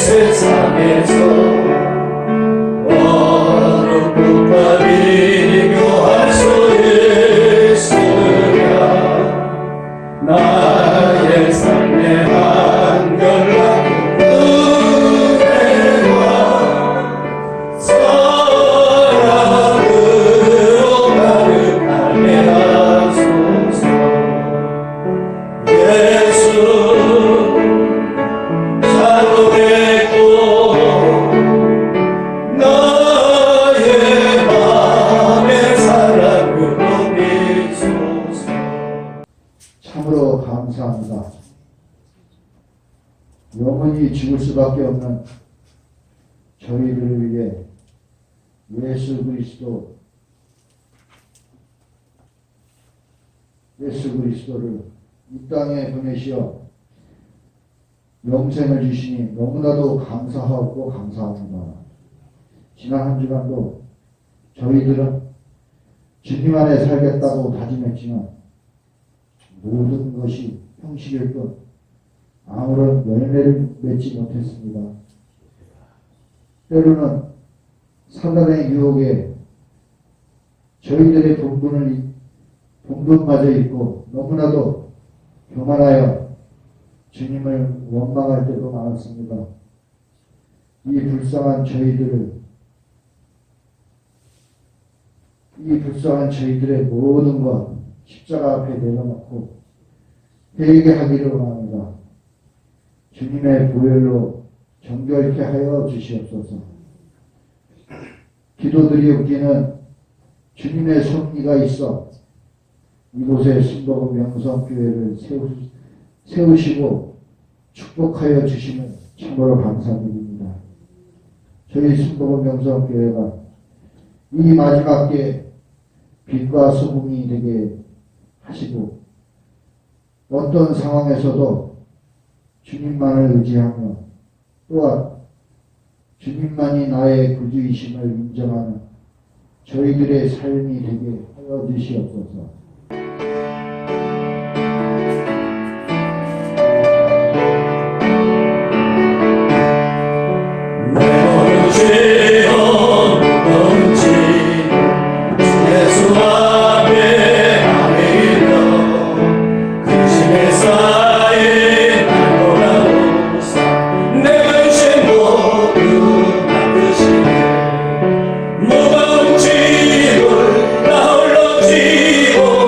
세상에서 어느 것과 비교할 수 있으랴. 나의 삶의 한결같은 은혜와 사랑으로 가득하게 하소서. 예수 참으로 감사합니다. 영원히 죽을 수밖에 없는 저희들을 위해 예수 그리스도를 이 땅에 보내시어 영생을 주시니 너무나도 감사하고 감사합니다. 지난 한 주간도 저희들은 주님 안에 살겠다고 다짐했지만 모든 것이 형식일 뿐 아무런 열매를 맺지 못했습니다. 때로는 사단의 유혹에 저희들의 본분마저 잊고 너무나도 교만하여 주님을 원망할 때도 많았습니다. 이 불쌍한 저희들의 모든 것 십자가 앞에 내려놓고 회개하기를 원합니다. 주님의 보혈로 정결케 하여 주시옵소서. 기도드리옵기는 주님의 섭리가 있어 이곳에 신복음 영성교회를 세우시고 축복하여 주시면 참으로 감사드립니다. 저희 신복음 영성교회가 이 마지막 때에 빛과 소금이 되게 하시고 어떤 상황에서도 주님만을 의지하며 또한 주님만이 나의 구주이심을 인정하는 저희들의 삶이 되게 하여 주시옵소서. 무거운 짐을 나 홀로 지고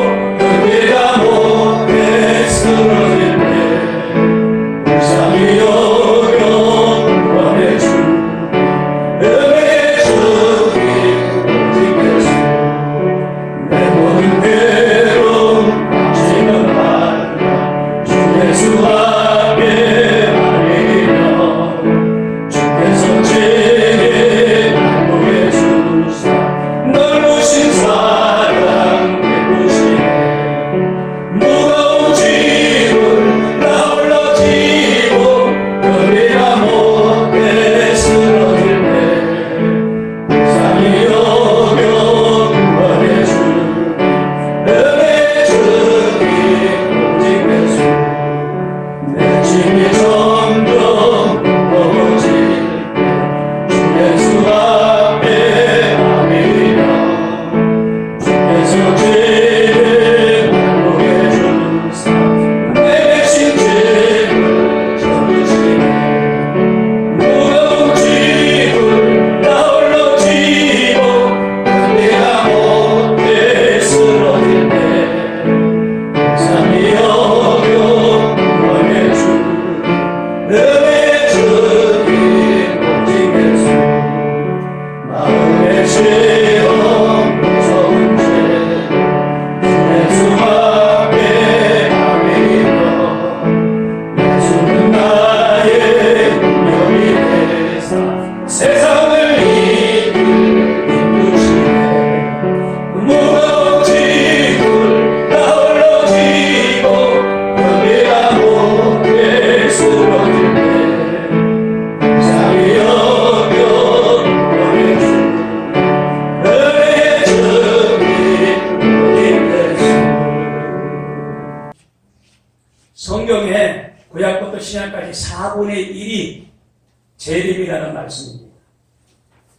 재림이라는 말씀입니다.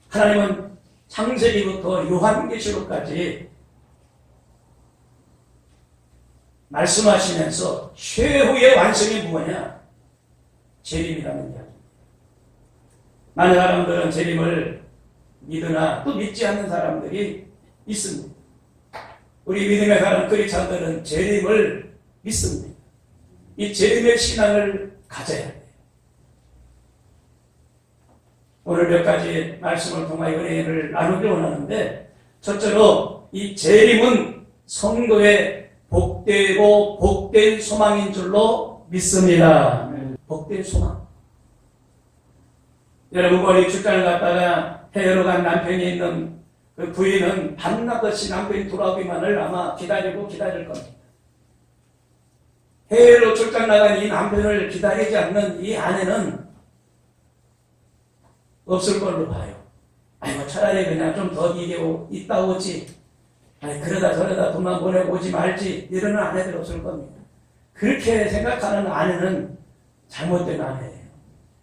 하나님은 창세기부터 요한계시록까지 말씀하시면서 최후의 완성이 무엇이냐? 재림이라는 이야기입니다. 많은 사람들은 재림을 믿으나 또 믿지 않는 사람들이 있습니다. 우리 믿음의 사람 크리스찬들은 재림을 믿습니다. 이 재림의 신앙을 가져야 돼요. 오늘 몇 가지 말씀을 통하여 은혜를 나누기 원하는데, 첫째로 이 재림은 성도의 복되고 복된 소망인 줄로 믿습니다. 복된 소망. 여러분, 머리 출장을 갔다가 해외로 간 남편이 있는 그 부인은 밤낮없이 남편이 돌아오기만을 아마 기다리고 기다릴 겁니다. 해외로 출장 나간 이 남편을 기다리지 않는 이 아내는 없을 걸로 봐요. 아이고, 차라리 그냥 좀 더 있다 오지. 아니, 그러다 저러다 돈만 보내고 오지 말지. 이러는 아내들 없을 겁니다. 그렇게 생각하는 아내는 잘못된 아내예요.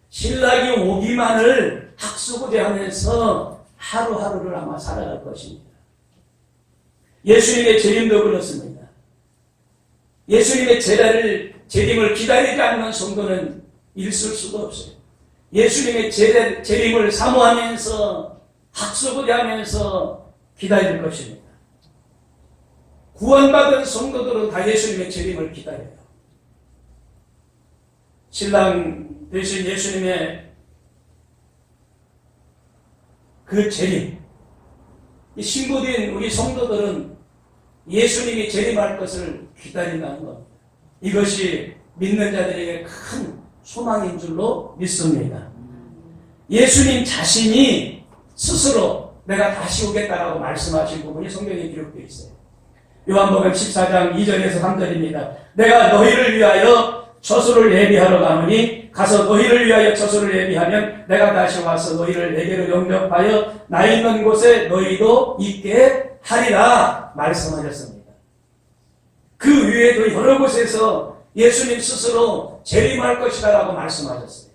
신랑이 오기만을 학수고대하면서 하루하루를 아마 살아갈 것입니다. 예수님의 재림도 그렇습니다. 예수님의 재림을 기다리지 않는 성도는 있을 수가 없어요. 예수님의 재림을 사모하면서 학수고대하면서 기다릴 것입니다. 구원받은 성도들은 다 예수님의 재림을 기다려요. 신랑 대신 예수님의 그 재림, 이 신부된 우리 성도들은 예수님이 재림할 것을 기다린다는 겁니다. 이것이 믿는 자들에게 큰 소망인 줄로 믿습니다. 예수님 자신이 스스로 내가 다시 오겠다라고 말씀하신 부분이 성경에 기록되어 있어요. 요한복음 14장 2절에서 3절입니다. 내가 너희를 위하여 처소를 예비하러 가노니 가서 너희를 위하여 처소를 예비하면 내가 다시 와서 너희를 내게로 영접하여 나 있는 곳에 너희도 있게 하리라 말씀하셨습니다. 그 위에도 여러 곳에서 예수님 스스로 재림할 것이다 라고 말씀하셨어요.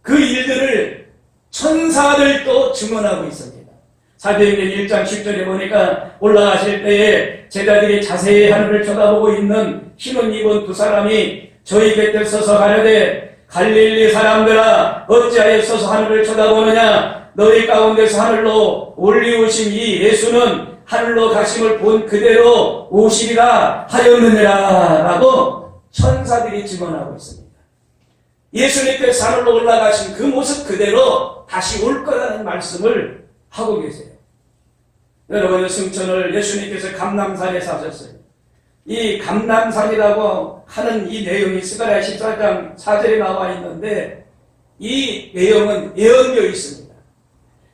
그 일들을 천사들도 증언하고 있습니다. 사도행전 1장 10절에 보니까 올라가실 때에 제자들이 자세히 하늘을 쳐다보고 있는 흰옷 입은 두 사람이 저희 곁에 서서 가려되 갈릴리 사람들아 어찌하여 서서 하늘을 쳐다보느냐 너희 가운데서 하늘로 올리우신 이 예수는 하늘로 가심을 본 그대로 오시리라 하였느니라 라고 천사들이 증언하고 있습니다. 예수님께서 하늘로 올라가신 그 모습 그대로 다시 올 거라는 말씀을 하고 계세요. 여러분, 승천을 예수님께서 감람산에서 하셨어요. 이 감람산이라고 하는 이 내용이 스가랴 14장 4절에 나와 있는데 이 내용은 예언되어 있습니다.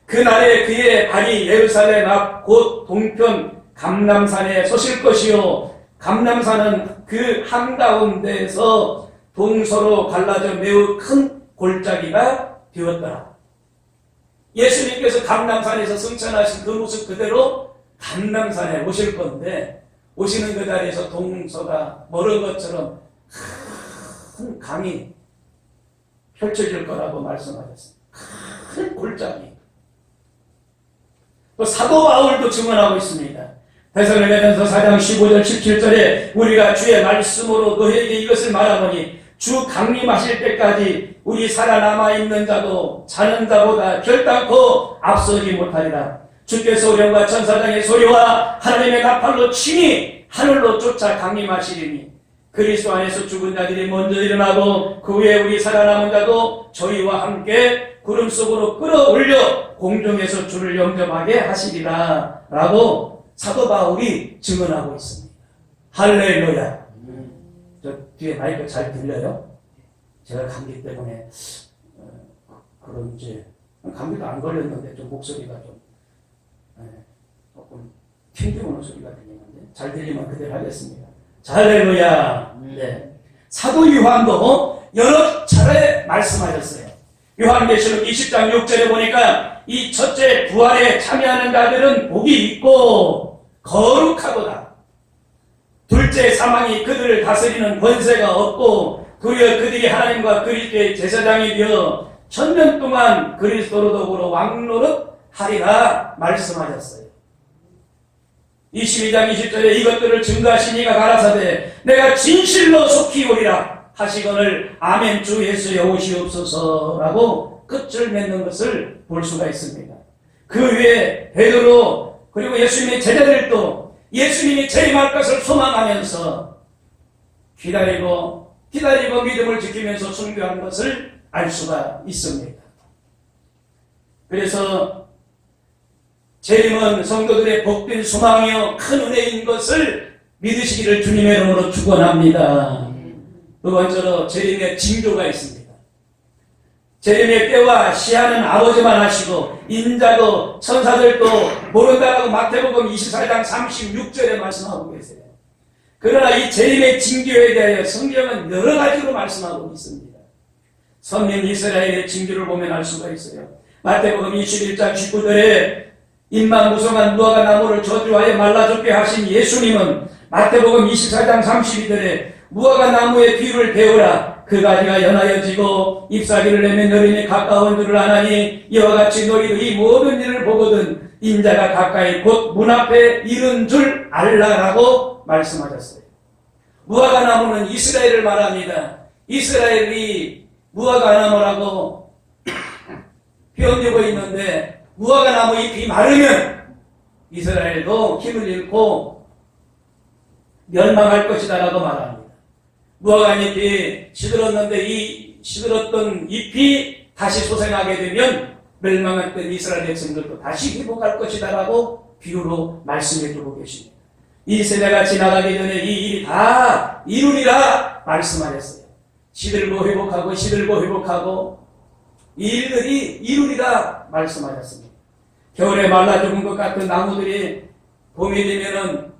그날에 그의 발이 예루살렘 앞 곧 동편 감람산에 서실 것이요 감람산은 그 한가운데에서 동서로 갈라져 매우 큰 골짜기가 되었더라. 예수님께서 감람산에서 승천하신 그 모습 그대로 감람산에 오실 건데 오시는 그 자리에서 동서가 멀은 것처럼 큰 강이 펼쳐질 거라고 말씀하셨습니다. 큰 골짜기. 또 사도 바울도 증언하고 있습니다. 데살로니가전서 4장 15절 17절에 우리가 주의 말씀으로 너희에게 이것을 말하노니 주 강림하실 때까지 우리 살아남아 있는 자도 자는 자보다 결단코 앞서지 못하리라. 주께서 우리와 천사장의 소리와 하나님의 나팔로 친히 하늘로 쫓아 강림하시리니 그리스도 안에서 죽은 자들이 먼저 일어나고 그 후에 우리 살아남은 자도 저희와 함께 구름 속으로 끌어올려 공중에서 주를 영접하게 하시리라 라고 사도 바울이 증언하고 있습니다. 할렐루야. 저 뒤에 마이크 잘 들려요? 제가 감기 때문에 그런지 감기도 안 걸렸는데 좀 목소리가 좀 조금 튕기오는 소리가 들리는데 잘 들리면 그대로 하겠습니다. 할렐루야. 네. 사도 요한도 여러 차례 말씀하셨어요. 요한계시록 20장 6절에 보니까 이 첫째 부활에 참여하는 자들은 복이 있고 거룩하도다. 둘째 사망이 그들을 다스리는 권세가 없고 도리어 그들이 하나님과 그리스도의 제사장이 되어 천년 동안 그리스도로 더불어 왕노릇하리라 말씀하셨어요. 22장 20절에 이것들을 증거하신 이가 가라사대 내가 진실로 속히 오리라 하시거늘 아멘 주 예수여 오시옵소서라고 끝을 맺는 것을 볼 수가 있습니다. 그 위에 베드로 그리고 예수님의 제자들도 예수님이 재림할 것을 소망하면서 기다리고 믿음을 지키면서 순교한 것을 알 수가 있습니다. 그래서 재림은 성도들의 복된 소망이요 큰 은혜인 것을 믿으시기를 주님의 이름으로 축원합니다. 두 번째로 재림의 징조가 있습니다. 재림의 때와 시한은 아버지만 하시고 인자도 천사들도 모른다라고 마태복음 24장 36절에 말씀하고 계세요. 그러나 이 재림의 징조에 대하여 성경은 여러 가지로 말씀하고 있습니다. 선민 이스라엘의 징조를 보면 알 수가 있어요. 마태복음 21장 19절에 입만 무성한 무화과 나무를 저주하여 말라 죽게 하신 예수님은 마태복음 24장 32절에 무화과 나무의 비유를 배우라. 그 가지가 연하여지고 잎사귀를 내면 여름이 가까운 줄을 아나니 이와 같이 너희도 이 모든 일을 보거든 인자가 가까이 곧 문 앞에 이른 줄 알라라고 말씀하셨어요. 무화과 나무는 이스라엘을 말합니다. 이스라엘이 무화과 나무라고 표현되고 있는데 무화과 나무 잎이 마르면 이스라엘도 힘을 잃고 멸망할 것이다라고 말합니다. 무화과 잎이 시들었는데 이 시들었던 잎이 다시 소생하게 되면 멸망했던 이스라엘 백성들도 다시 회복할 것이다라고 비유로 말씀해주고 계십니다. 이 세대가 지나가기 전에 이 일이 다 이루리라 말씀하셨어요. 시들고 회복하고 시들고 회복하고 이 일들이 이루리라 말씀하셨습니다. 겨울에 말라 죽은 것 같은 나무들이 봄이 되면은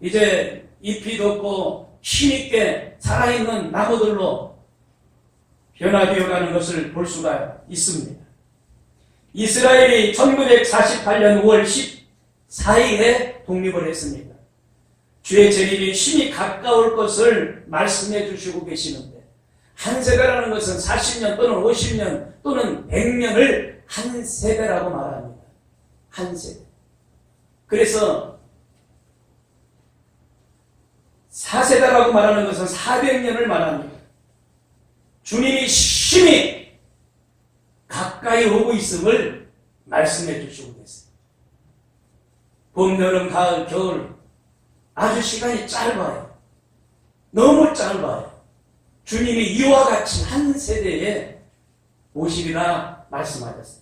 이제 잎이 돋고 힘있게 살아있는 나무들로 변화되어 가는 것을 볼 수가 있습니다. 이스라엘이 1948년 5월 14일에 독립을 했습니다. 주의 재림이 심히 가까울 것을 말씀해 주시고 계시는데 한 세대라는 것은 40년 또는 50년 또는 100년을 한 세대라고 말합니다. 한 세대. 그래서 4세대라고 말하는 것은 400년을 말합니다. 주님이 심히 가까이 오고 있음을 말씀해 주시고 계세요. 봄, 여름, 가을, 겨울 아주 시간이 짧아요. 너무 짧아요. 주님이 이와 같이 한 세대에 오시리라 말씀하셨어요.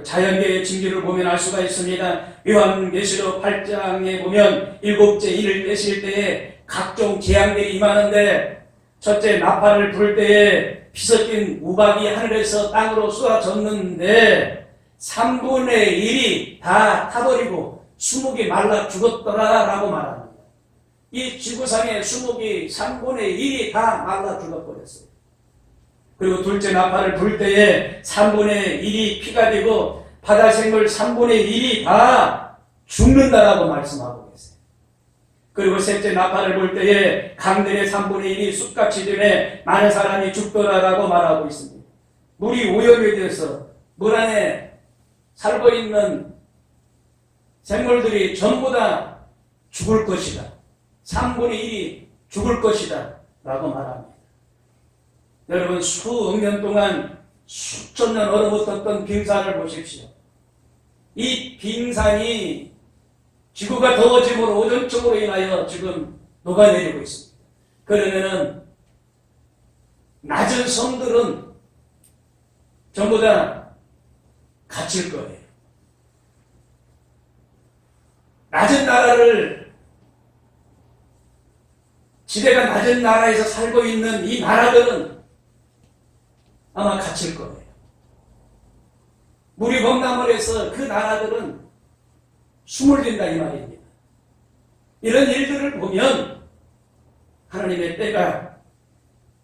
자연계의 징조를 보면 알 수가 있습니다. 요한계시록 8장에 보면 일곱째 이를 떼실 때에 각종 재앙들이 임하는데 첫째 나팔을 불 때에 피 섞인 우박이 하늘에서 땅으로 쏟아졌는데 3분의 1이 다 타버리고 수목이 말라 죽었더라 라고 말합니다. 이 지구상의 수목이 3분의 1이 다 말라 죽어버렸어요. 그리고 둘째 나팔을 불 때에 3분의 1이 피가 되고 바다 생물 3분의 1이 다 죽는다라고 말씀하고 계세요. 그리고 셋째 나팔을 불 때에 강들의 3분의 1이 숲같이 되네 많은 사람이 죽더라라고 말하고 있습니다. 물이 오염이 돼서 물 안에 살고 있는 생물들이 전부 다 죽을 것이다. 3분의 1이 죽을 것이다 라고 말합니다. 여러분 수억 년 동안 수천 년 얼어붙었던 빙산을 보십시오. 이 빙산이 지구가 더워짐으로 오존층으로 인하여 지금 녹아내리고 있습니다. 그러면은 낮은 섬들은 전부 다 갇힐 거예요. 낮은 나라를 지대가 낮은 나라에서 살고 있는 이 나라들은 아마 갇힐 거예요. 물이 범람을 그 나라들은 숨을 쉰다 이 말입니다. 이런 일들을 보면 하나님의 때가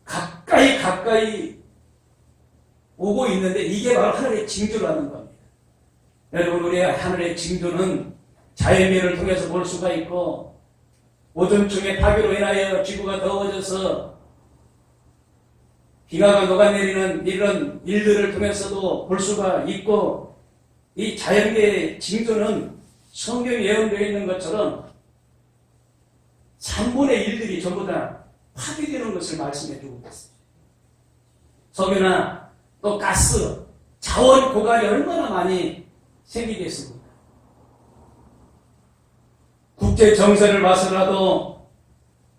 가까이 오고 있는데 이게 바로 하늘의 징조라는 겁니다. 여러분 우리 하늘의 징조는 자연미를 통해서 볼 수가 있고 오존층의 파괴로 인하여 지구가 더워져서 빙하가 녹아내리는 이런 일들을 통해서도 볼 수가 있고, 이 자연계의 징조는 성경에 예언되어 있는 것처럼 3분의 1들이 전부 다 파괴되는 것을 말씀해 주고 있습니다. 석유나 또 가스, 자원 고갈이 얼마나 많이 생기겠습니까? 국제 정세를 봐서라도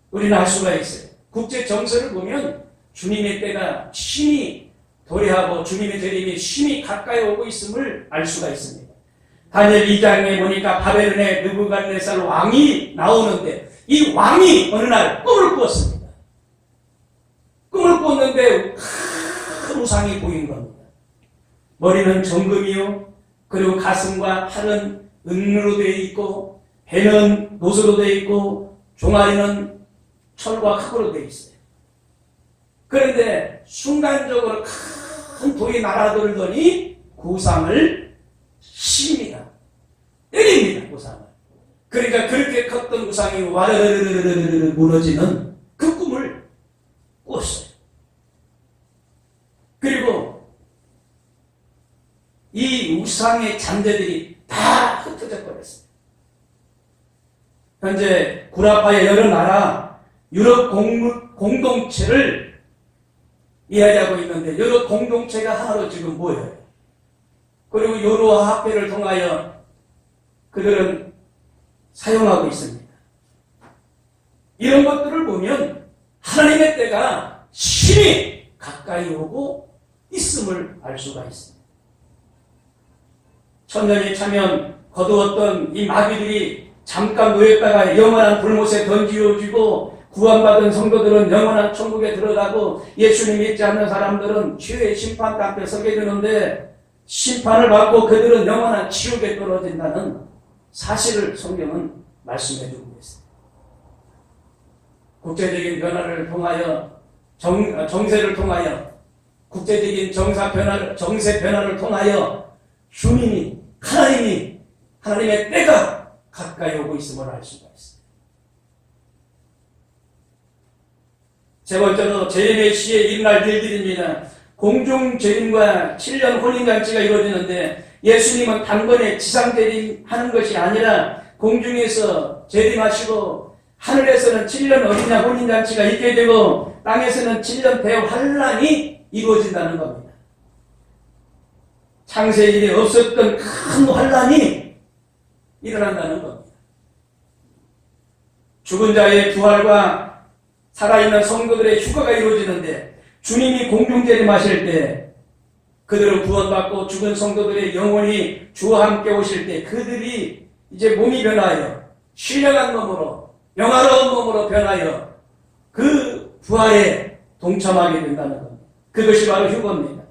우리는 알 수가 있어요. 국제 정세를 보면 주님의 때가 심히 도래하고 주님의 재림이 심히 가까이 오고 있음을 알 수가 있습니다. 다니엘 2장에 보니까 바벨론의 느부갓네살 왕이 나오는데 이 왕이 어느 날 꿈을 꾸었습니다. 꿈을 꾸었는데 큰 우상이 보인 겁니다. 머리는 정금이요, 그리고 가슴과 팔은 은으로 되어 있고, 배는 노소로 되어 있고, 종아리는 철과 흙으로 되어 있어요. 그런데 순간적으로 큰 돌이 날아들더니 그 우상을 칩니다. 때립니다, 우상을. 그러니까 그렇게 컸던 우상이 와르르르르르 무너지는 그 꿈을 꿨어요. 그리고 이 우상의 잔재들이 다 흩어져 버렸어요. 현재 구라파의 여러 나라 유럽 공동체를 이야기하고 있는데 여러 공동체가 하나로 지금 모여요. 그리고 여러 화폐를 통하여 그들은 사용하고 있습니다. 이런 것들을 보면 하나님의 때가 심히 가까이 오고 있음을 알 수가 있습니다. 천년이 차면 거두었던 이 마귀들이 잠깐 놓였다가 영원한 불못에 던지어지고, 구원받은 성도들은 영원한 천국에 들어가고, 예수님 믿지 않는 사람들은 죄의 심판 앞에 서게 되는데 심판을 받고 그들은 영원한 지옥에 떨어진다는 사실을 성경은 말씀해 주고 있습니다. 국제적인 변화를 통하여 정세를 통하여 국제적인 정세 변화를 통하여 주님이 하나님의 때가 가까이 오고 있음을 알 수가 있습니다. 세 번째로 재림의 시에 일어날 일들입니다. 공중 재림과 7년 혼인잔치가 이루어지는데 예수님은 단번에 지상 재림하는 것이 아니라 공중에서 재림하시고 하늘에서는 7년 어린양 혼인잔치가 있게 되고 땅에서는 7년 대환란이 이루어진다는 겁니다. 창세일에 없었던 큰 환란이 일어난다는 겁니다. 죽은 자의 부활과 살아있는 성도들의 휴가가 이루어지는데 주님이 공중재림하실 때 그들은 구원받고 죽은 성도들의 영혼이 주와 함께 오실 때 그들이 이제 몸이 변하여 신령한 몸으로 영화로운 몸으로 변하여 그 부활에 동참하게 된다는 겁니다. 그것이 바로 휴거입니다.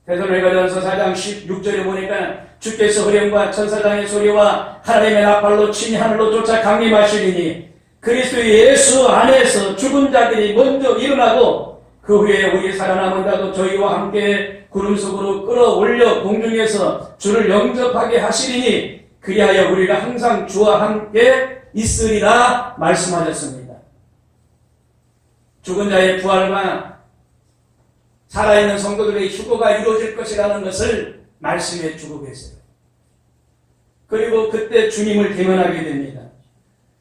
데살로니가전서 4장 16절에 보니까 주께서 흐령과 천사장의 소리와 하나님의 나팔로 친히 하늘로 쫓아 강림하시리니 그리스도 예수 안에서 죽은 자들이 먼저 일어나고 그 후에 우리 살아남은 자도 저희와 함께 구름 속으로 끌어올려 공중에서 주를 영접하게 하시리니 그리하여 우리가 항상 주와 함께 있으리라 말씀하셨습니다. 죽은 자의 부활과 살아있는 성도들의 휴거가 이루어질 것이라는 것을 말씀해 주고 계세요. 그리고 그때 주님을 대면하게 됩니다.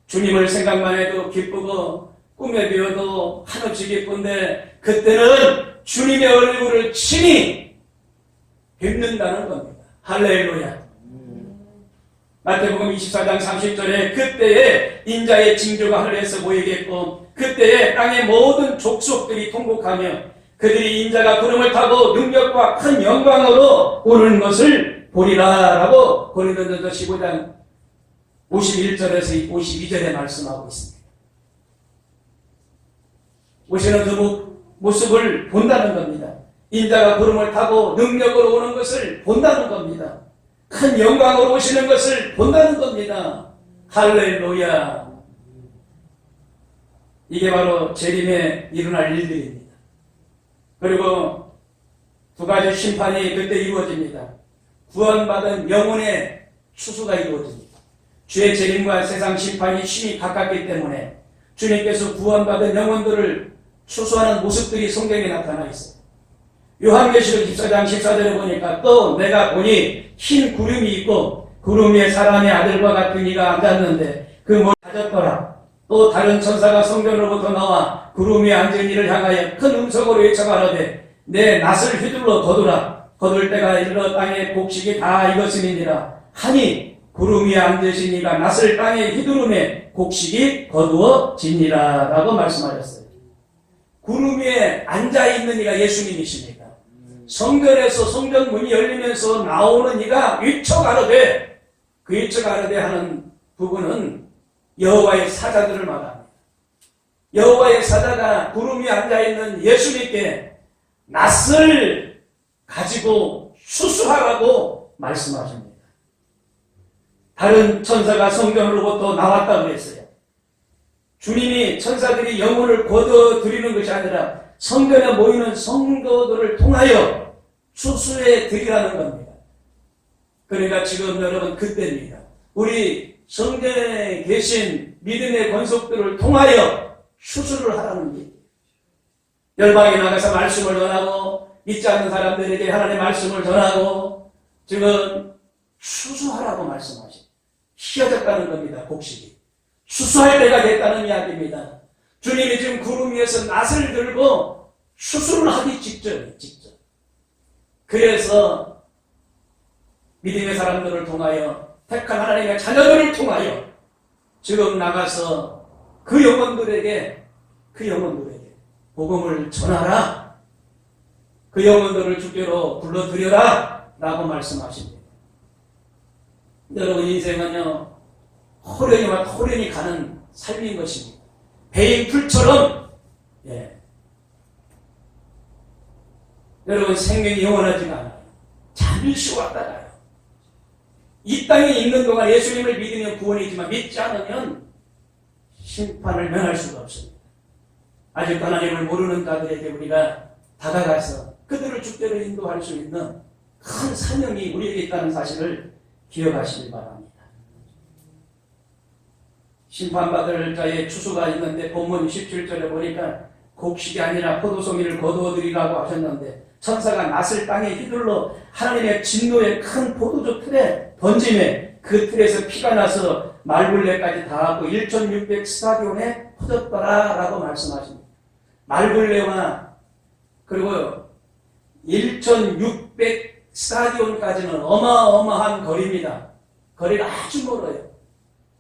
주님을 생각만 해도 기쁘고 꿈에 비어도 한없이 기쁜데 그때는 주님의 얼굴을 친히 뵙는다는 겁니다. 할렐루야. 마태복음 24장 30절에 그때에 인자의 징조가 하늘에서 보이겠고 그때에 땅의 모든 족속들이 통곡하며 그들이 인자가 구름을 타고 능력과 큰 영광으로 오는 것을 보리라 라고 고린도전서 15장 51절에서 52절에 말씀하고 있습니다. 오시는 그 모습을 본다는 겁니다. 인자가 구름을 타고 능력으로 오는 것을 본다는 겁니다. 큰 영광으로 오시는 것을 본다는 겁니다. 할렐루야. 이게 바로 재림에 일어날 일들입니다. 그리고 두 가지 심판이 그때 이루어집니다. 구원받은 영혼의 추수가 이루어집니다. 주의 재림과 세상 심판이 심히 가깝기 때문에 주님께서 구원받은 영혼들을 추수하는 모습들이 성경에 나타나 있어요. 요한계시록 14장 14절에 보니까 또 내가 보니 흰 구름이 있고 구름 위에 사람의 아들과 같은 이가 앉았는데 그 머리를 가졌더라. 또 다른 천사가 성전으로부터 나와 구름 위에 앉은 이를 향하여 큰 음성으로 외쳐가라되 내 낫을 휘둘러 거두라. 거둘 때가 이르러 땅의 곡식이 다 익었음이니라 하니 구름 위에 앉으신 이가 낫을 땅에 휘두르매 곡식이 거두어지니라 라고 말씀하셨어요. 구름 위에 앉아있는 이가 예수님이십니다. 성전에서 성전 문이 열리면서 나오는 이가 위쳐가라되, 그 위쳐가라되 하는 부분은 여호와의 사자들을 말합니다. 여호와의 사자가 구름 위에 앉아있는 예수님께 낫을 가지고 수수하라고 말씀하십니다. 다른 천사가 성전으로부터 나왔다고 했어요. 주님이 천사들이 영혼을 거둬들이는 것이 아니라 성전에 모이는 성도들을 통하여 수수해 드리라는 겁니다. 그러니까 지금 여러분 그때입니다. 우리 성전에 계신 믿음의 권속들을 통하여 수수를 하라는 얘기예요. 열방에 나가서 말씀을 전하고 믿지 않는 사람들에게 하나님의 말씀을 전하고 지금 수수하라고 말씀하십니다. 휘어졌다는 겁니다. 곡식이. 수수할 때가 됐다는 이야기입니다. 주님이 지금 구름 위에서 낫을 들고 수수를 하기 직전이에요. 직전. 그래서 믿음의 사람들을 통하여 택한 하나님의 자녀들을 통하여 지금 나가서 그 영혼들에게 복음을 전하라. 그 영혼들을 주께로 불러들여라 라고 말씀하십니다. 여러분 인생은요 호련히와 호련히 가는 삶인 것입니다. 배인 풀처럼 여러분 생명이 영원하지가 않아요. 잠시 왔다 가요. 이 땅에 있는 동안 예수님을 믿으면 구원이지만 믿지 않으면 심판을 면할 수가 없습니다. 아직 하나님을 모르는 자들에게 우리가 다가가서 그들을 주께로 인도할 수 있는 큰 사명이 우리에게 있다는 사실을 기억하시기 바랍니다. 심판받을 자의 추수가 있는데 본문 17절에 보니까 곡식이 아니라 포도송이를 거두어드리라고 하셨는데 천사가 낫을 땅에 휘둘러 하나님의 진노의 큰 포도주 틀에 던짐에 그 틀에서 피가 나서 말굴레까지 닿았고 1600 스타디온에 퍼졌더라 라고 말씀하십니다. 말굴레와 그리고 1600 스타디온까지는 어마어마한 거리입니다. 거리가 아주 멀어요.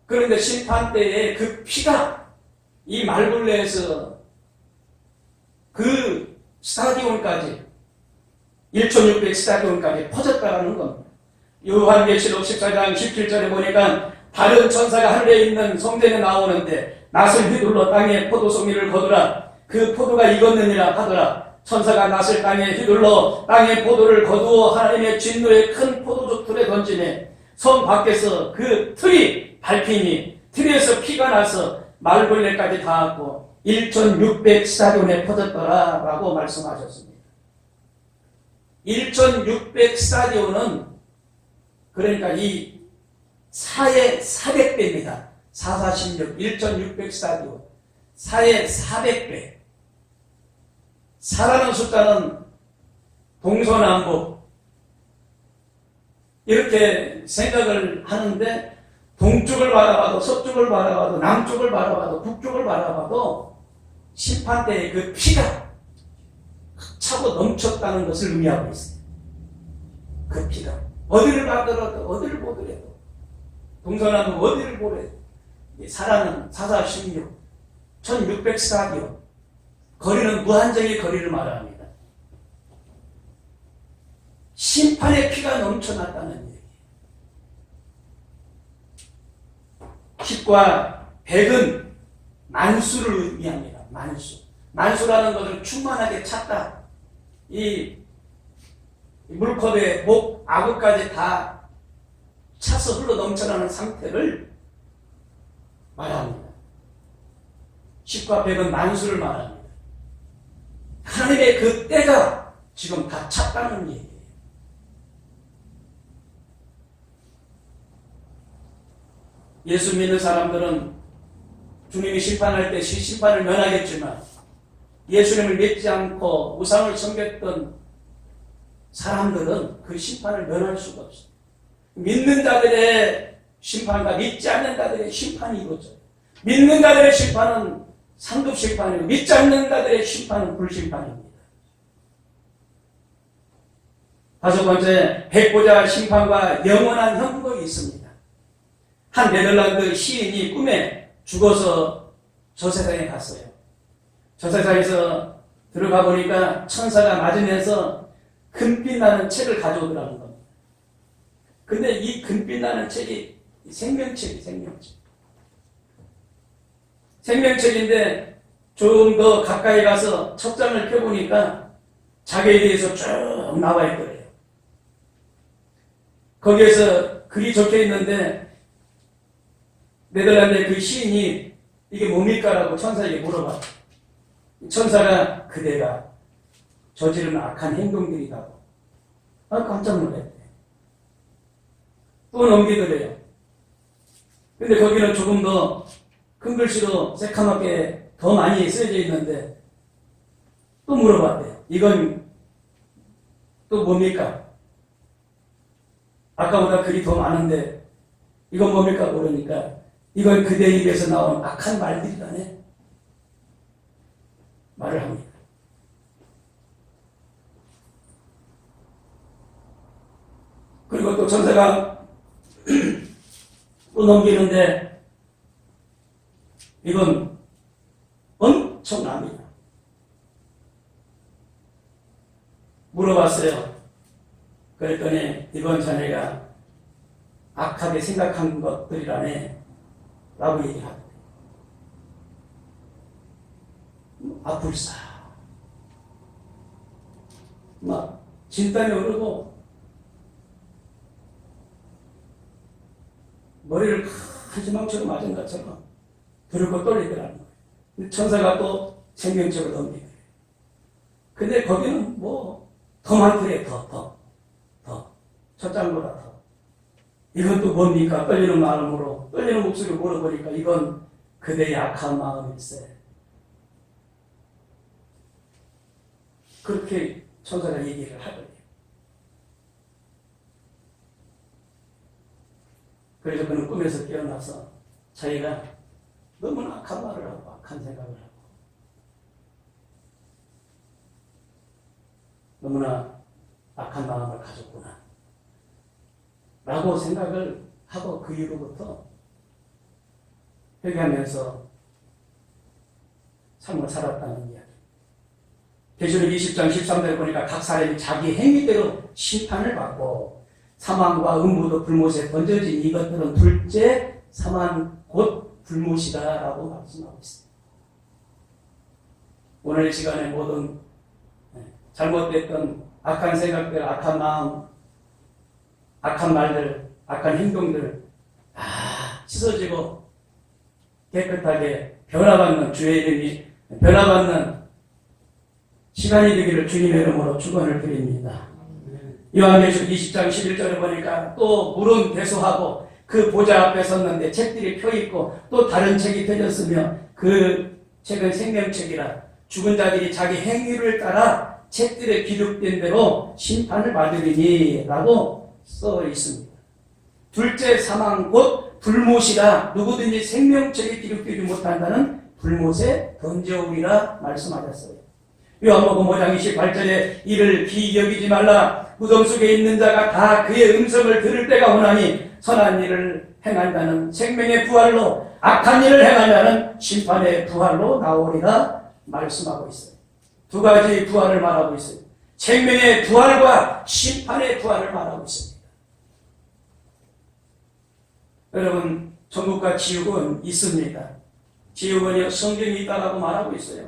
그런데 심판 때에 그 피가 이 말굴레에서 그 스타디온까지 1600 스타디온까지 퍼졌다는 겁니다. 요한계시록 14장 17절에 보니까 다른 천사가 하늘에 있는 성전에 나오는데 낫을 휘둘러 땅에 포도송이를 거두라. 그 포도가 익었느니라 하더라. 천사가 낫을 땅에 휘둘러 땅에 포도를 거두어 하나님의 진노의 큰 포도주 틀에 던지네 성 밖에서 그 틀이 밟히니 틀에서 피가 나서 말굴레까지 닿았고 1600 스타디온에 퍼졌더라 라고 말씀하셨습니다. 1600 스타디온은 그러니까 이 4의 400배입니다. 446 1600 스타디온 4의 400배. 4라는 숫자는 동서남북 이렇게 생각을 하는데 동쪽을 바라봐도 서쪽을 바라봐도 남쪽을 바라봐도 북쪽을 바라봐도 심판 때의 그 피가 차고 넘쳤다는 것을 의미하고 있어요. 그 피가 어디를 가더라도 어디를 보더라도 동서남북 어디를 보래도 사라는 4416 1600 스타디온 거리는 무한정의 거리를 말합니다. 심판의 피가 넘쳐났다는 얘기예요. 10과 100은 만수를 의미합니다. 만수. 만수라는 것을 충만하게 찼다. 이 물컵에 목, 아구까지 다 차서 흘러 넘쳐나는 상태를 말합니다. 10과 100은 만수를 말합니다. 하나님의 그 때가 지금 다 찼다는 얘기예요. 예수 믿는 사람들은 주님이 심판할 때 심판을 면하겠지만 예수님을 믿지 않고 우상을 섬겼던 사람들은 그 심판을 면할 수가 없어요. 믿는 자들의 심판과 믿지 않는 자들의 심판이 이루어져요. 믿는 자들의 심판은 상급 심판이고 믿지 않는 자들의 심판은 불심판입니다. 다섯 번째, 백보자 심판과 영원한 형국이 있습니다. 한 네덜란드 시인이 꿈에 죽어서 저 세상에 갔어요. 저 세상에서 들어가 보니까 천사가 맞으면서 금빛 나는 책을 가져오더라는 겁니다. 근데 이 금빛 나는 책이 생명책이 생명책인데 좀 더 가까이 가서 첫 장을 펴보니까 자기에 대해서 쭉 나와 있더래요. 거기에서 글이 적혀 있는데 네덜란드의 그 시인이 이게 뭡니까? 라고 천사에게 물어봤어요. 천사가 그대가 저지른 악한 행동들이라고. 깜짝 놀랐대. 또 넘기더래요. 근데 거기는 조금 더 큰 글씨로 새카맣게 더 많이 쓰여져 있는데 또 물어봤대요. 이건 또 뭡니까? 아까보다 글이 더 많은데 이건 뭡니까? 모르니까 이건 그대 입에서 나온 악한 말들이라네. 말을 합니다. 그리고 또 천사가 또 넘기는데 이건 엄청납니다. 물어봤어요. 그랬더니 이번 자네가 악하게 생각한 것들이라네 라고 얘기하더래요. 아플싸 막 진땀이 흐르고 머리를 큰 지망초로 맞은 것처럼 두렵고 떨리더라는 거예요. 천사가 또 생명책을 넘기더래요. 근데 거기는 뭐 더 많더래요. 더 첫 장보다 더. 이건 또 뭡니까? 떨리는 마음으로 떨리는 목소리로 물어보니까 이건 그대의 악한 마음일세. 그렇게 천사가 얘기를 하더래요. 그래서 그는 꿈에서 깨어나서 자기가 너무나 악한 말을 하고 악한 생각을 하고 너무나 악한 마음을 가졌구나 라고 생각을 하고 그 이후로부터 회개하면서 삶을 살았다는 이야기. 계시록 20장 13절에 보니까 각 사람이 자기 행위대로 심판을 받고 사망과 음부도 불못에 던져진 이것들은 둘째 사망 곧 불못이다 라고 말씀하고 있습니다. 오늘 이 시간에 모든 잘못됐던 악한 생각들, 악한 마음, 악한 말들, 악한 행동들 다 씻어지고 깨끗하게 변화받는 주의 이름이 변화받는 시간이 되기를 주님의 이름으로 축원을 드립니다. 요한계시록 20장 11절에 보니까 또 물은 대소하고 그 보좌 앞에 섰는데 책들이 펴있고 또 다른 책이 펴졌으며 그 책은 생명책이라 죽은 자들이 자기 행위를 따라 책들에 기록된 대로 심판을 받으리니 라고 써 있습니다. 둘째 사망 곧 불못이라 누구든지 생명책에 기록되지 못한다는 불못에 던져오리라 말씀하셨어요. 요한복음 5장 28절에 이를 기여기지 말라 무덤 속에 있는 자가 다 그의 음성을 들을 때가 오나니 선한 일을 행한다는 생명의 부활로 악한 일을 행하면 심판의 부활로 나오리라 말씀하고 있어요. 두 가지 부활을 말하고 있어요. 생명의 부활과 심판의 부활을 말하고 있습니다. 여러분, 천국과 지옥은 있습니다. 지옥은 성경이 있다라고 말하고 있어요.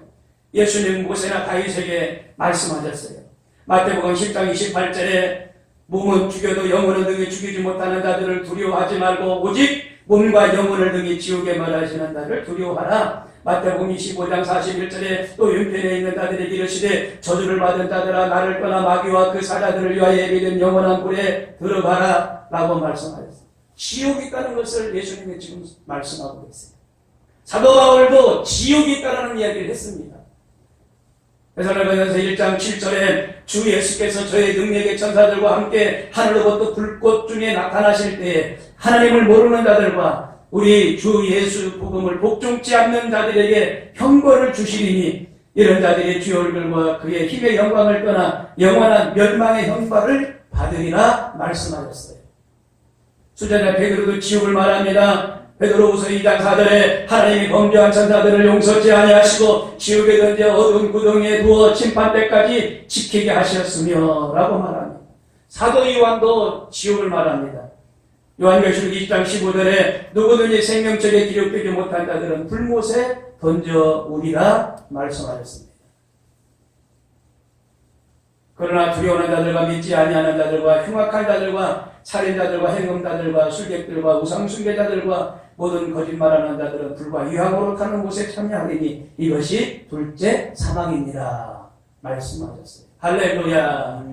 예수님 모세나 다윗에게 말씀하셨어요. 마태복음 10장 28절에 몸은 죽여도 영혼은 등에 죽이지 못하는 자들을 두려워하지 말고 오직 몸과 영혼을 등에 지옥에 말하시는 자를 두려워하라. 마태복음 25장 41절에 또 왼편에 있는 자들에게 이르시되 저주를 받은 자들아 나를 떠나 마귀와 그 사자들을 위하여 예비된 영원한 불에 들어가라 라고 말씀하셨어요. 지옥이 있다는 것을 예수님이 지금 말씀하고 있어요. 사도 바울도 지옥이 있다는 이야기를 했습니다. 데살로니가전서 1장 7절에 주 예수께서 저의 능력의 천사들과 함께 하늘로부터 불꽃 중에 나타나실 때에 하나님을 모르는 자들과 우리 주 예수 복음을 복종치 않는 자들에게 형벌을 주시리니 이런 자들이 주의 얼굴과 그의 힘의 영광을 떠나 영원한 멸망의 형벌을 받으리라 말씀하셨어요. 수제자 베드로도 지옥을 말합니다. 베드로후서 2장 4절에 하나님이 범죄한 천사들을 용서치 아니하시고 지옥에 던져 어두운 구덩이에 두어 심판 때까지 지키게 하셨으며 라고 말합니다. 사도 요한도 지옥을 말합니다. 요한계시록 20장 15절에 누구든지 생명책에 기록되지 못한 자들은 불못에 던져오리라 말씀하셨습니다. 그러나 두려워하는 자들과 믿지 아니하는 자들과 흉악한 자들과 살인자들과 행음자들과 술객들과 우상숭배자들과 모든 거짓말하는 자들은 불과 유황으로 타는 곳에 참여하리니 이것이 둘째 사망입니다. 말씀하셨어요. 할렐루야.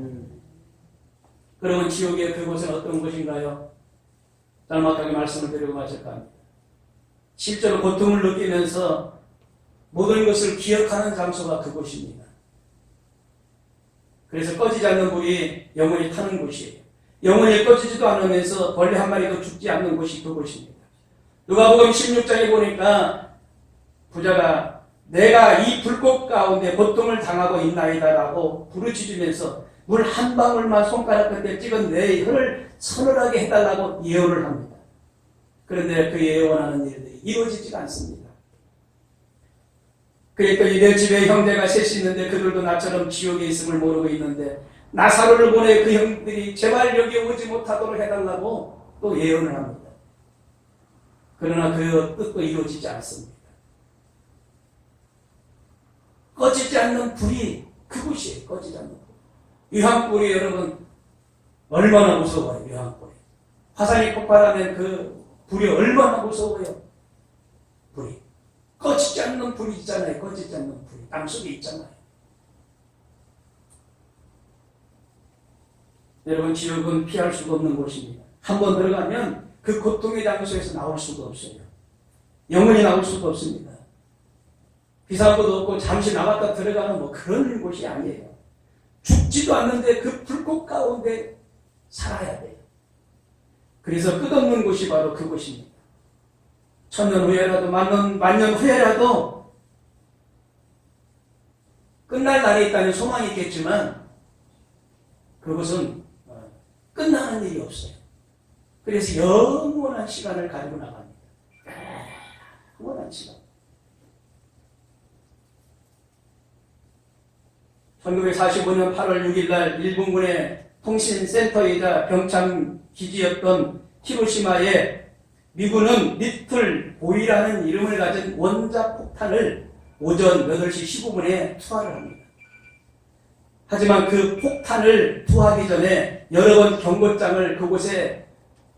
그러면 지옥의 그곳은 어떤 곳인가요? 짤막하게 말씀을 드리고 마칠까 합니다. 실제로 고통을 느끼면서 모든 것을 기억하는 장소가 그곳입니다. 그래서 꺼지지 않는 불이 영원히 타는 곳이에요. 영원히 꺼지지도 않으면서 벌레 한 마리도 죽지 않는 곳이 그곳입니다. 누가복음 16장에 보니까 부자가 내가 이 불꽃 가운데 고통을 당하고 있나이다라고 부르짖으면서 물 한 방울만 손가락 끝에 찍은 내 혀를 서늘하게 해달라고 예언을 합니다. 그런데 그 예언하는 일들이 이루어지지가 않습니다. 그랬더니 내 집에 형제가 셋이 있는데 그들도 나처럼 지옥에 있음을 모르고 있는데 나사로를 보내 그 형들이 제발 여기 오지 못하도록 해달라고 또 예언을 합니다. 그러나 그 뜻도 이루어지지 않습니다. 꺼지지 않는 불이 그곳이에요. 꺼지지 않는 불. 유황불이 여러분 얼마나 무서워요. 유황불이. 화산이 폭발하면 그 불이 얼마나 무서워요. 불이. 꺼지지 않는 불이 있잖아요. 꺼지지 않는 불이. 땅속에 있잖아요. 여러분 지옥은 피할 수가 없는 곳입니다. 한번 들어가면 그 고통의 장소에서 나올 수가 없어요. 영원히 나올 수가 없습니다. 비상구도 없고 잠시 나갔다 들어가는 뭐 그런 곳이 아니에요. 죽지도 않는데 그 불꽃 가운데 살아야 돼요. 그래서 끝없는 곳이 바로 그곳입니다. 1000년 후에라도 만년 후에라도 끝날 날이 있다는 소망이 있겠지만 그것은 끝나는 일이 없어요. 그래서 영원한 시간을 가지고 나갑니다. 영원한 시간. 1945년 8월 6일 날 일본군의 통신센터이자 병창기지였던 히로시마에 미군은 리틀 보이라는 이름을 가진 원자폭탄을 오전 8시 15분에 투하를 합니다. 하지만 그 폭탄을 투하하기 전에 여러 번 경고장을 그곳에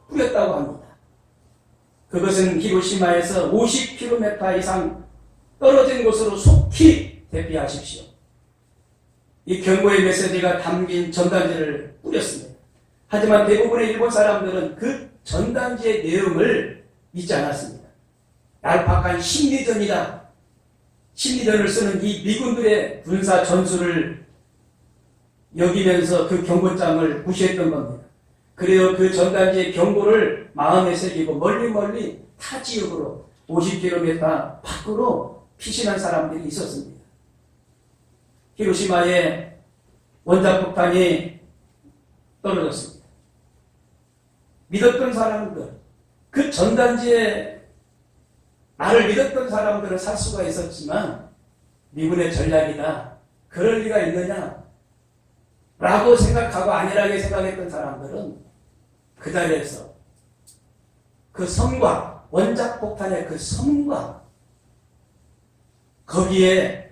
뿌렸다고 합니다. 그것은 히로시마에서 50km 이상 떨어진 곳으로 속히 대피하십시오. 이 경고의 메시지가 담긴 전단지를 뿌렸습니다. 하지만 대부분의 일본 사람들은 그 전단지의 내용을 믿지 않았습니다. 얄팍한 심리전이다. 심리전을 쓰는 이 미군들의 군사 전술을 여기면서 그 경고장을 무시했던 겁니다. 그래서 그 전단지의 경고를 마음에 새기고 멀리 타 지역으로 50km 밖으로 피신한 사람들이 있었습니다. 히로시마에 원자폭탄이 떨어졌습니다. 믿었던 사람들, 그 전단지에 나를 믿었던 사람들은 살 수가 있었지만 미군의 전략이다. 그럴 리가 있느냐? 라고 생각하고 안일하게 생각했던 사람들은 그 자리에서 그 성과, 원자폭탄의 그 성과, 거기에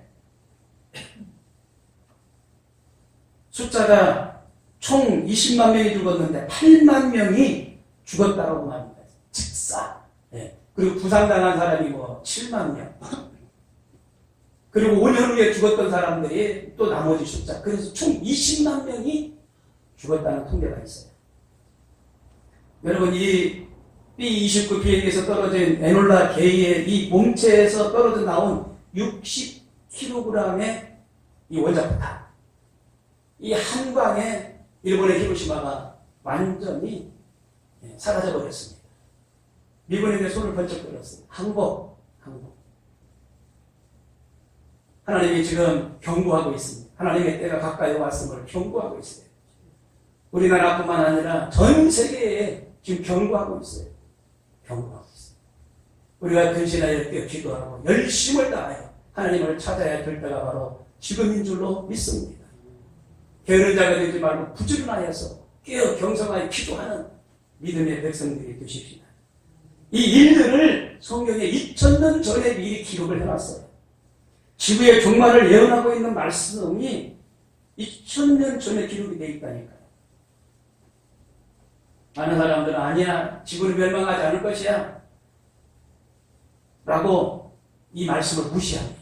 숫자가 총 20만 명이 죽었는데 8만 명이 죽었다고 합니다. 즉사. 네. 그리고 부상당한 사람이 뭐 7만 명. 그리고 5년 후에 죽었던 사람들이 또 나머지 숫자. 그래서 총 20만 명이 죽었다는 통계가 있어요. 여러분, 이 B-29 비행기에서 떨어진 에놀라 게이의 이 몸체에서 떨어져 나온 60kg의 이 원자포탄, 이 한 방에 일본의 히로시마가 완전히 사라져 버렸습니다. 미군에게 손을 번쩍 들었어요. 항복. 하나님이 지금 경고하고 있습니다. 하나님의 때가 가까이 왔음을 경고하고 있어요. 우리나라뿐만 아니라 전 세계에 지금 경고하고 있어요. 우리가 근신하여 뛰어 기도하고 열심을 다하여 하나님을 찾아야 될 때가 바로 지금인 줄로 믿습니다. 게으른 자가 되지 말고 부지런하여서 깨어 경성하여 기도하는 믿음의 백성들이 되십시다. 이 일들을 성경에 2000년 전에 미리 기록을 해놨어요. 지구의 종말을 예언하고 있는 말씀이 2000년 전에 기록이 되어 있다니까요. 많은 사람들은 아니야, 지구는 멸망하지 않을 것이야 라고 이 말씀을 무시합니다.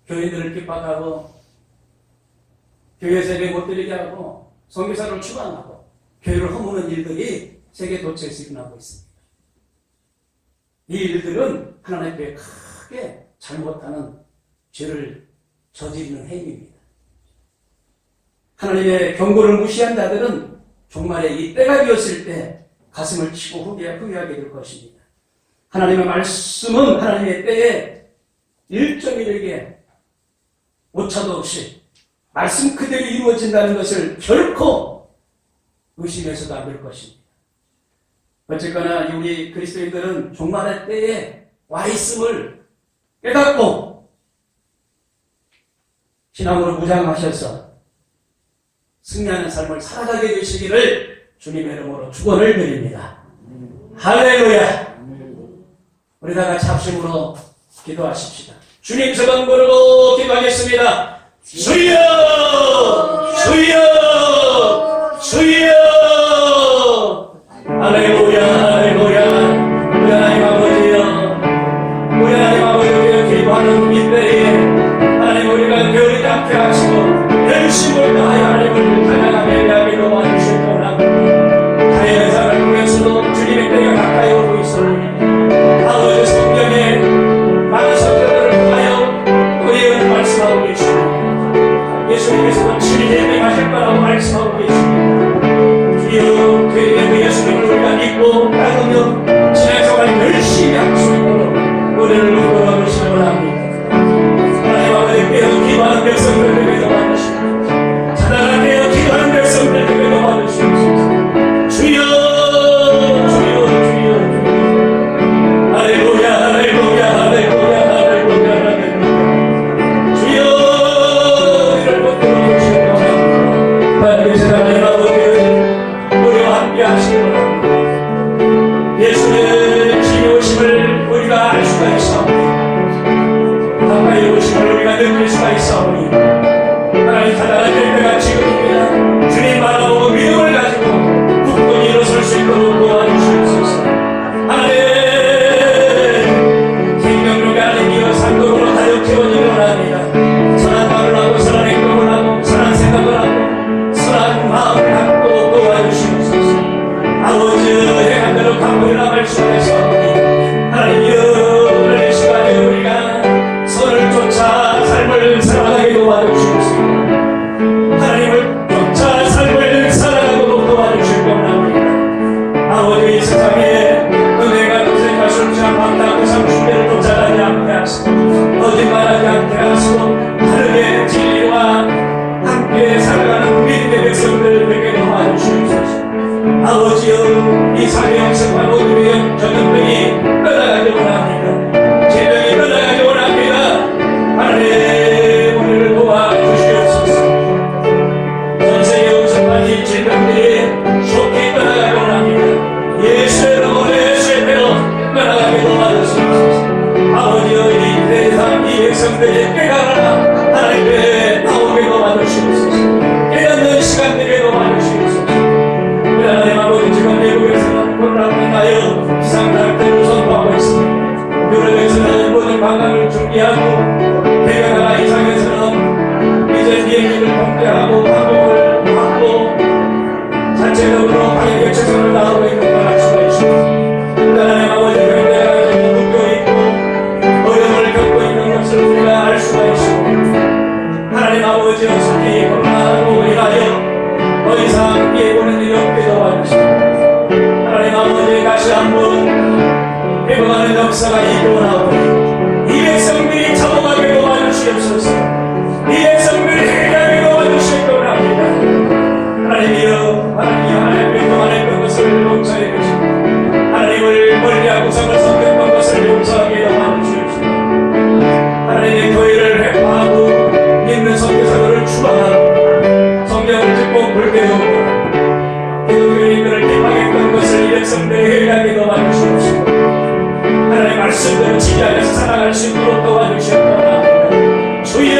교인들을 핍박하고 교회 세배 못 드리게 하고 선교사를 추방하고 교회를 허무는 일들이 세계 도처에서 일어나고 있습니다. 이 일들은 하나님 앞에 크게 잘못하는 죄를 저지르는 행위입니다. 하나님의 경고를 무시한 자들은 종말에 이 때가 되었을 때 가슴을 치고 후회하게 될 것입니다. 하나님의 말씀은 하나님의 때에 일정일에게 오차도 없이 말씀 그대로 이루어진다는 것을 결코 의심해서도 안 될 것입니다. 어쨌거나 우리 그리스도인들은 종말의 때에 와 있음을 깨닫고 신앙으로 무장하셔서 승리하는 삶을 살아가게 되시기를 주님의 이름으로 축원을 드립니다. 할렐루야. 우리 다 같이 합심으로 기도하십시다. 주님 저방 부르고 기도하겠습니다. 주여! 주여! 주여! 할렐루야! 할렐루야! 우리 하나님 아버지여, 우리 하나님 아버지여 기도하는 이때에 하나님 우리가 게으르지 않게 하시고 열심을 다하여 하나님을 찬양하며 예배하기로 도와주실 원합니다. 다양한 삶을 통해서도 주님의 때가 가까이 오고 있으니 아버지 성경에 많은 성경들을 통하여 우리에게 말씀하고 계십니다. 예수님께서는 친히 예배하실 거라고 말씀하고 계십니다. 주여 그 예수님을 우리가 믿고 따르며 신앙생활 열심히 할 수 있도록 우리를 이끌어 주시기 원합니다. 하나님 아버지께서 기도하는 백성들에게 도와주시옵소서. 찬양하며 기도하는 백성들에게 도와주시옵소서. 주여 주여 주여 할렐루야 할렐루야 할렐루야 할렐루야 할렐루야 주여 이를 붙들어 주시옵소서. 하나님의 하나님 아버지 우리와 함께 하시기 바랍니다. 예수의 지혜오심을 우리가 알 수가 있사오니 가까이 오심을 우리가 느낄 수가 있사오니 하나님 찾아갈 때가 지금입니다. 주님 바라보고 믿음을 가지고 굳건히 일어설 수 있도록 도와주시옵소서. 하나님 생명력이 아닌 이어 상도로 하여 키워지기 원합니다. 선한 말을 하고 선한 행동을 하고 선한 생각을 하고 선한 마음을 갖고 도와주시옵소서. 아버지 행한 대로 강물을 나갈 수 있사오니 하나님이여 이 시간에 우리가 선을 쫓아 삶을 살아가게 도와주시옵소서. 하나님을 쫓아 삶을 살아가도록 도와주실 겁니다. 아버지 이 세상에 은혜가 도생과 술취한 방탕 상충배를 쫓아가지 않게 하시고 거짓말하지 않게 하시고 하늘의 진리와 함께 살아가는 믿음의 백성들에게 도와주시옵소서. 아버지여 이 삶의 영생과 모두의 전염병이 떠나가기 원합니다. 재병이 떠나가기 원합니다. 하나님 우리를 도와주시옵소서. 전세계 영생과 이 질병들이 속히 떠나가기 원합니다. 예수의 이름으로 예수의 배로 떠나가게 도와주시옵소서. 아버지여 이 세상 이 백성들이 깨달아 하나님께 나오게 도와주시옵소서. 깨닫는 시간들에 도와주시옵소서. 하나님 아버지 지금 미국에서는 코로나로 인하여 비상사태를 선포하고 있습니다. 유럽에서는 모든 관광을 준비하고 대가나라 이상에서는 이제 비행기를 통제하고 항공을 받고 아버지 다시 한번 회복하는 역사가 일어나오니 이 백성들이 잡아가게 도와주시옵소서. 이 백성들이 회개하게 도와주시옵소서. 하나님이여, 하나님의 동안했던 것을 용서해 주시고 하나님을 멀리하고 성을 섬겼던 것을 용서하게 도와주시옵소서. 하나님의 교회를 회복하고 믿는 선교사들을 추방하고 성경을 듣고 불태우고 기독교인들을 비방했던 것을 이 백성들이 회개하게 도와주시옵소서. 하나님의 말씀대로 지키하여서 살아갈 수 있도록 도와주시옵소서. 주여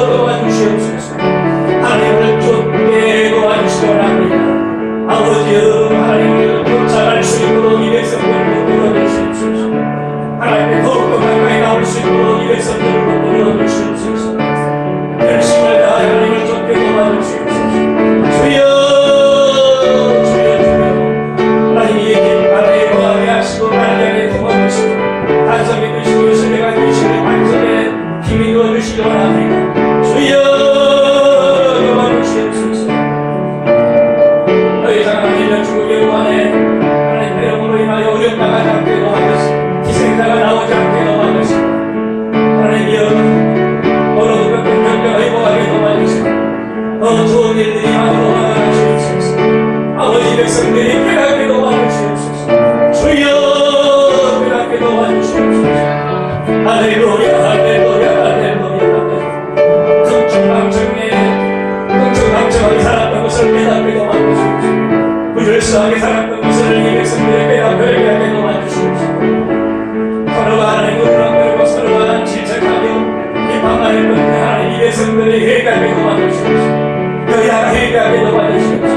도와주시옵소서. 하나님을 쫓게 도와주시옵소서. 아버지여, 하나님을 쫓아갈 수 있도록 이 백성들을 도와주시옵소서. 하나님께 더욱더 가까이 나올 수 있도록 이 백성들을 도와주시옵소서. 열심을 다하여 하나님을 쫓게 도와주시옵소서. 주여 하나님이 하나님의 거하게 하시고 하나님의 도와주시고 반석이 되시고 요새가 되시고 반석에 힘이 되어주시기 원합니다. 주여 도와주시옵소서. 더 이상 하나님의 중국의 우한에 하나님 배령으로 인하여 어려움 당하지 않게 도와주시고 희생자가 나오지 않게 도와주시고 하나님이여 어려움과 긍정과 회복하게 도와주시고 더 좋은 일들이 많이 도와주시옵소서. 아버지 백성들이 깨닫게 도와주시옵소서. 주여 깨닫게 도와주시옵소서. 할렐루야 할렐루야 할렐루야. 긍정방정하게 살았던 것을 깨닫게 도와주시옵소서. 부질서하게 살았던 것을 이 백성들이 깨닫게 하게 도와주시옵소서. 서로가 하나님을 불안거리고 서로가 질책하며 비판하는 것들 하나님 이 백성들이 회개하게 도와주시옵소서. 여야 회개하게 도와주시옵소서.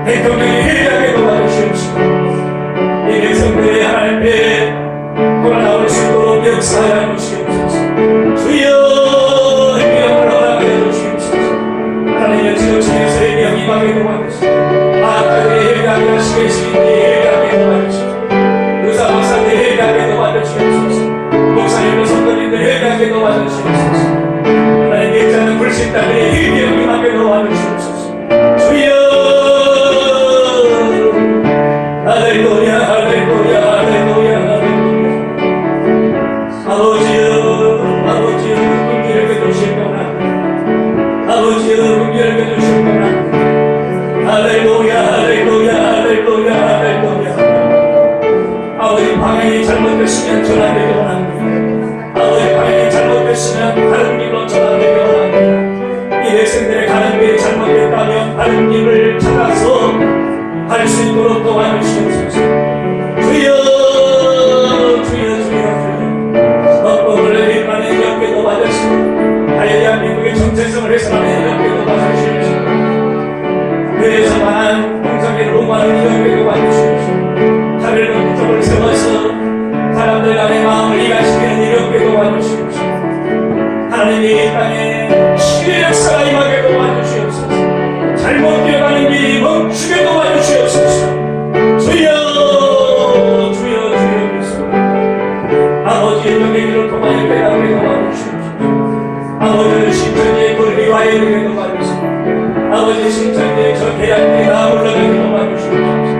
대통령이 회개하게 도와주시옵소서. 이 백성들이 하나님께 돌아나올 수 있도록 역사하여 주시옵소서. 주여 회개함을 허락하여 주시옵소서. 하나님의 지도층에서 회개함 임하게 도와주시옵소서. 아까에 회개하게 하시게 시인들이 회개하게 도와주시옵소서. 의사 박사들이 회개하게 도와주시옵소서. 목사님들 선거님들 회개하게 도와주시옵소서. 하나님의 자는 불신자들이 회개함 임하게 도와주시옵소서. 주여 할렐루야 할렐루야 할렐루야 할렐루야. 아버지여 아버지여 긍휼하게 주시옵소서. 아버지여 긍휼하게 주시옵소서. 할렐루야 할렐루야 할렐루야 할렐루야. 아버지 방향이 잘못됐으면 전환되기 원합니다. 아버지 방향이 잘못됐으면 다른 길로 전환되기 원합니다. 이 백성들의 가는 길이 잘못됐다면 다른 길을 찾아서 할 수 있도록 도와주시옵소서. 주여 주여 주여 주여. 헌법을 위반해 이렇게 도와주시고 대한민국의 정체성을 훼손하는 이렇게 도와주시옵소서. 그래서만 공성의 로마를 이렇게 도와주시옵소서. 하늘 공적을 세워서 사람들 간의 마음을 이해하시기는 이렇게 도와주시옵소서. 하나님이 이 땅에 시의 역사가 임하게 도와주시옵소서. 잘못 뛰어가는 길이 멈추게 도와주시옵소서. 주여 주여 주여 그리스도 아버지의 명의 길을 통하여 깨닫게 도와주시옵소서. 아버지의 신천지의 권리와 이르게 도와주시옵소서. 아버지 신천지의 저 계약에 다 올라가게 도와주시옵소서.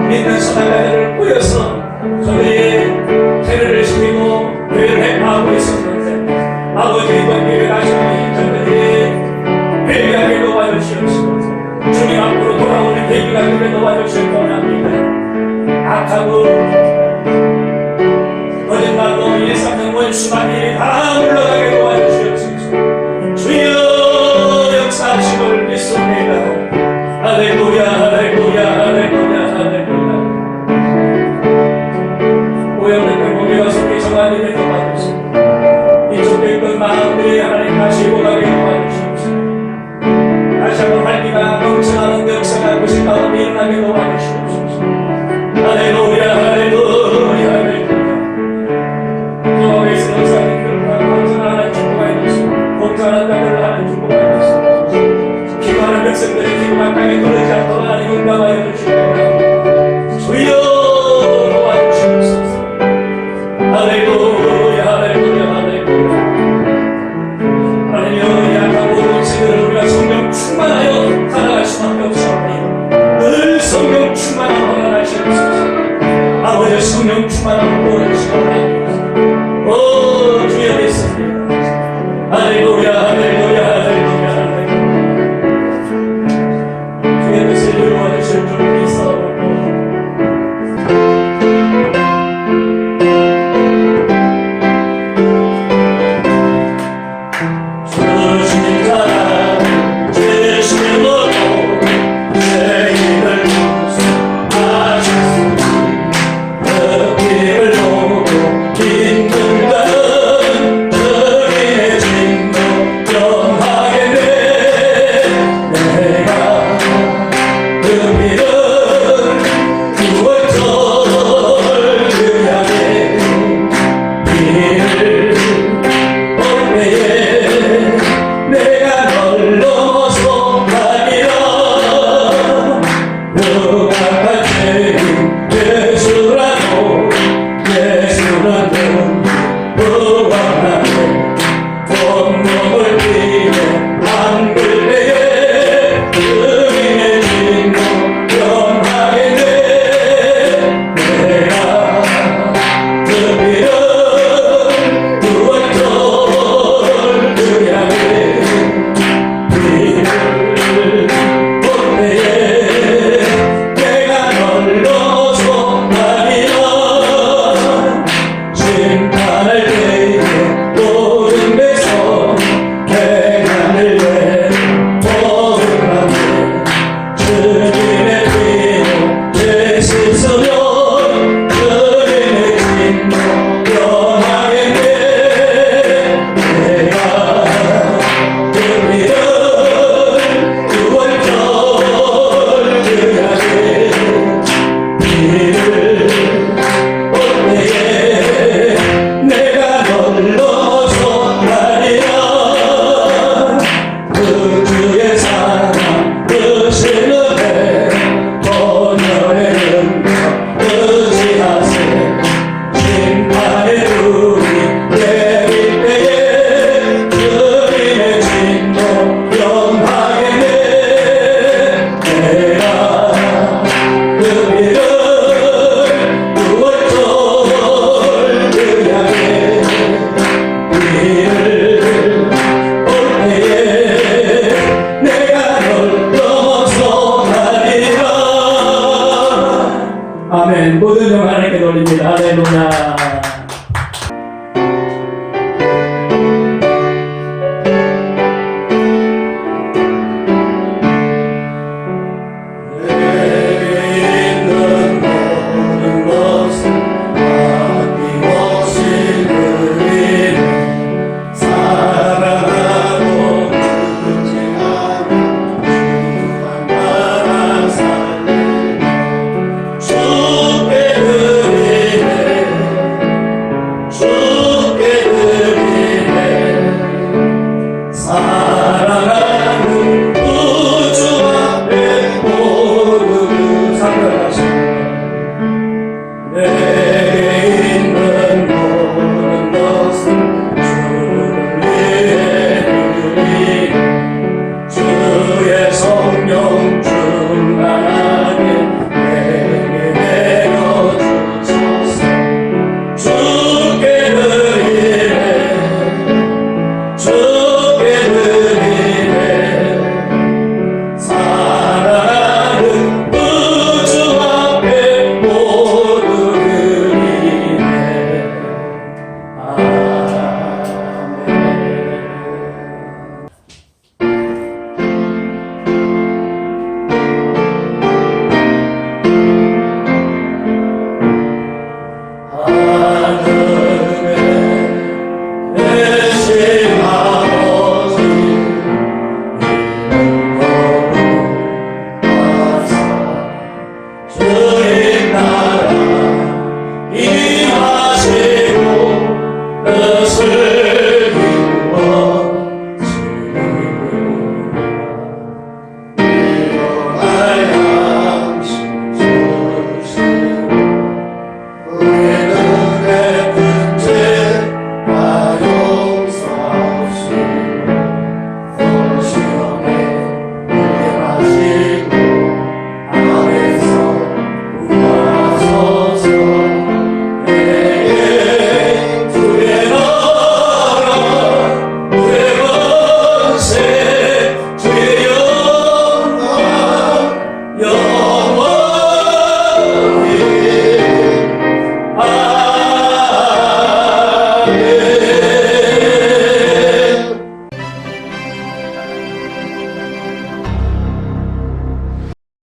믿는 선악자들을 꾸려서 저들의 테러를 시키고 교회를 해파하고 있었는데 아버지 이번 기회에 다시 한번 저들이 회개하게 도와주시옵소서. 주님 앞으로 돌아오는 계기가 되게 도와주실 원합니다. 악하고 거짓말로 일삼는 원수마귀 다 물러가게 도와주시옵소서. 주여 역사하심을 믿습니다. 할렐루야 할렐루야 할렐루야 할렐루야. 오염된 몸이 속에 정한이를 도와주시고 이쪽에 있던 마음들이 하나님 다시 오가게 도와주시옵소서. 다시 한번 활기가 넘쳐나는 역사가 그것이 마음이 일어나게 도와주시옵소서. 할렐루야 할렐루야 할렐루야. 교회에서 의사님들과 건전하는 축복가 있으시고 공전한 자들을 하는 축복가 있으시고 기도하는 백성들의 기도가 땅에 떨어지지 않도록 하나님 응답하여 주시옵소서. 주여 도와주시옵소서. 할렐루야 할렐루야 할렐루야. 하나님 약하고 지들을 우리가 성령 충만하여 살아갈 수밖에 없사오니 늘 성령 아멘. 모든 영광